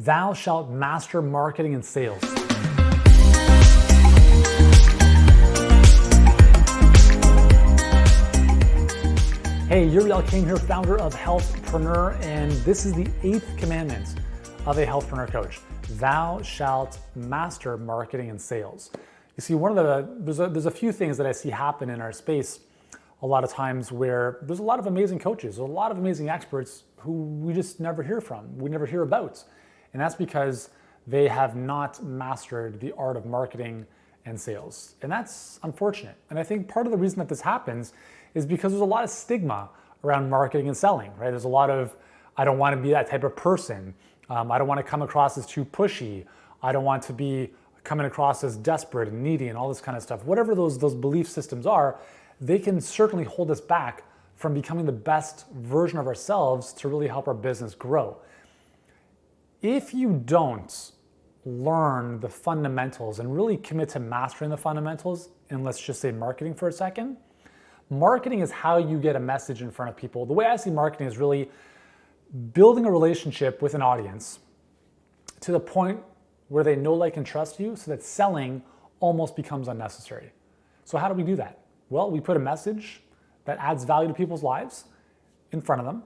Thou shalt master marketing and sales. Hey, Yuri Elkaim here, founder of Healthpreneur, and this is the 8th commandment of a Healthpreneur coach. Thou shalt master marketing and sales. You see, there's a few things that I see happen in our space a lot of times where there's a lot of amazing coaches, a lot of amazing experts who we just never hear from, we never hear about. And that's because they have not mastered the art of marketing and sales. And that's unfortunate. And I think part of the reason that this happens is because there's a lot of stigma around marketing and selling, right? There's a lot of, I don't want to be that type of person. I don't want to come across as too pushy. I don't want to be coming across as desperate and needy and all this kind of stuff. Whatever those belief systems are, they can certainly hold us back from becoming the best version of ourselves to really help our business grow. If you don't learn the fundamentals and really commit to mastering the fundamentals, and let's just say marketing for a second, marketing is how you get a message in front of people. The way I see marketing is really building a relationship with an audience to the point where they know, like, and trust you so that selling almost becomes unnecessary. So how do we do that? Well, we put a message that adds value to people's lives in front of them.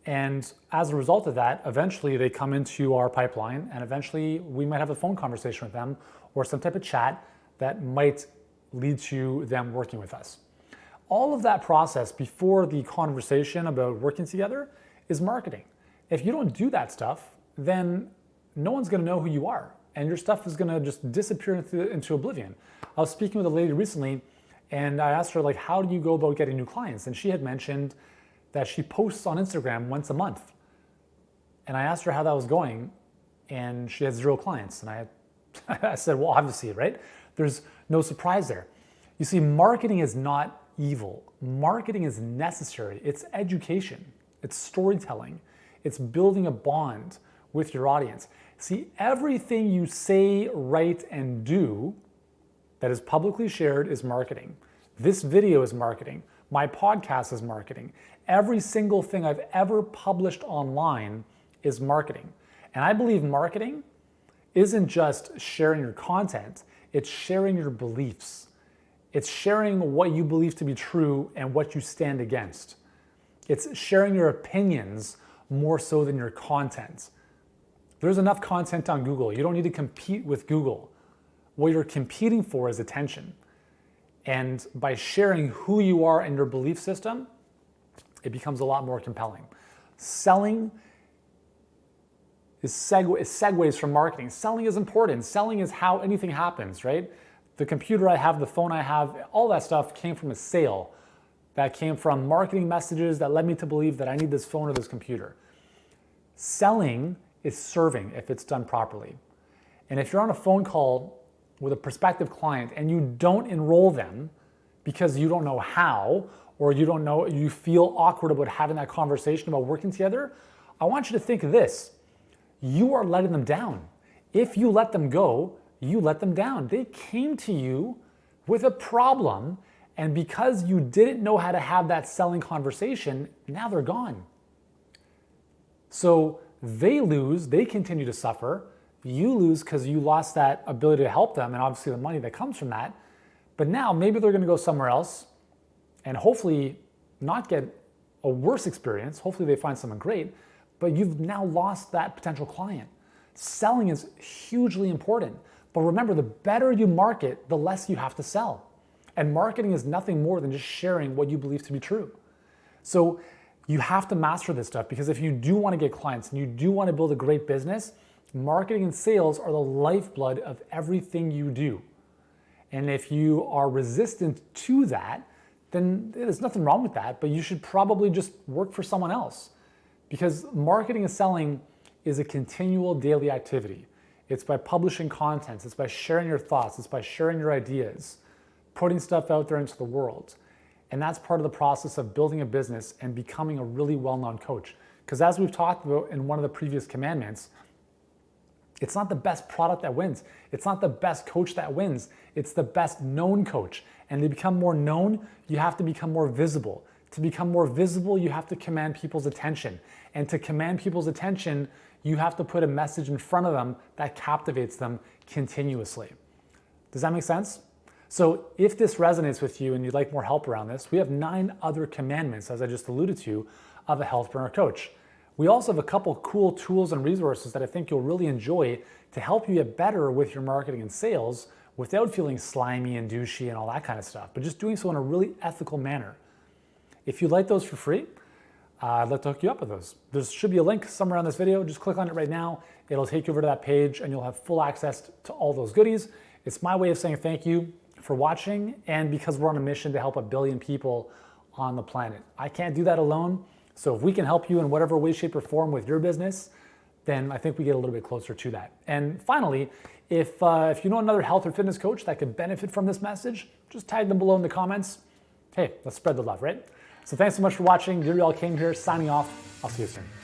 And as a result of that, eventually they come into our pipeline, and eventually we might have a phone conversation with them or some type of chat that might lead to them working with us. All of that process before the conversation about working together is marketing. If you don't do that stuff, then no one's gonna know who you are, and your stuff is gonna just disappear into oblivion. I was speaking with a lady recently, and I asked her, like, how do you go about getting new clients? And she had mentioned that she posts on Instagram once a month. And I asked her how that was going, and she had 0 clients. And I said, well, obviously, right? There's no surprise there. You see, marketing is not evil. Marketing is necessary. It's education. It's storytelling. It's building a bond with your audience. See, everything you say, write, and do that is publicly shared is marketing. This video is marketing. My podcast is marketing. Every single thing I've ever published online is marketing. And I believe marketing isn't just sharing your content, it's sharing your beliefs. It's sharing what you believe to be true and what you stand against. It's sharing your opinions more so than your content. There's enough content on Google. You don't need to compete with Google. What you're competing for is attention. And by sharing who you are and your belief system, it becomes a lot more compelling. Selling is segues from marketing. Selling is important. Selling is how anything happens, right? The computer I have, the phone I have, all that stuff came from a sale. That came from marketing messages that led me to believe that I need this phone or this computer. Selling is serving if it's done properly. And if you're on a phone call with a prospective client and you don't enroll them because you don't know how, or you feel awkward about having that conversation about working together, I want you to think of this. You are letting them down. If you let them go, you let them down. They came to you with a problem, and because you didn't know how to have that selling conversation, now they're gone. So they lose, they continue to suffer. You lose because you lost that ability to help them and obviously the money that comes from that. But now maybe they're going to go somewhere else and hopefully not get a worse experience. Hopefully they find someone great, but you've now lost that potential client. Selling is hugely important. But remember, the better you market, the less you have to sell. And marketing is nothing more than just sharing what you believe to be true. So you have to master this stuff, because if you do want to get clients and you do want to build a great business, marketing and sales are the lifeblood of everything you do. And if you are resistant to that, then there's nothing wrong with that, but you should probably just work for someone else, because marketing and selling is a continual daily activity. It's by publishing content, it's by sharing your thoughts, it's by sharing your ideas, putting stuff out there into the world. And that's part of the process of building a business and becoming a really well-known coach. Because as we've talked about in one of the previous commandments, it's not the best product that wins. It's not the best coach that wins. It's the best known coach. And to become more known, you have to become more visible. To become more visible, you have to command people's attention. And to command people's attention, You have to put a message in front of them that captivates them continuously. Does that make sense? So if this resonates with you and you'd like more help around this, we have 9 other commandments, as I just alluded to, of a healthpreneur coach. We also have a couple cool tools and resources that I think you'll really enjoy to help you get better with your marketing and sales without feeling slimy and douchey and all that kind of stuff, but just doing so in a really ethical manner. If you'd like those for free, I'd like to hook you up with those. There should be a link somewhere on this video. Just click on it right now. It'll take you over to that page and you'll have full access to all those goodies. It's my way of saying thank you for watching, and because we're on a mission to help 1 billion people on the planet. I can't do that alone, so if we can help you in whatever way, shape, or form with your business, then I think we get a little bit closer to that. And finally, if you know another health or fitness coach that could benefit from this message, just tag them below in the comments. Hey, let's spread the love, right? So thanks so much for watching. Yuri Elkaim here, signing off. I'll see you soon.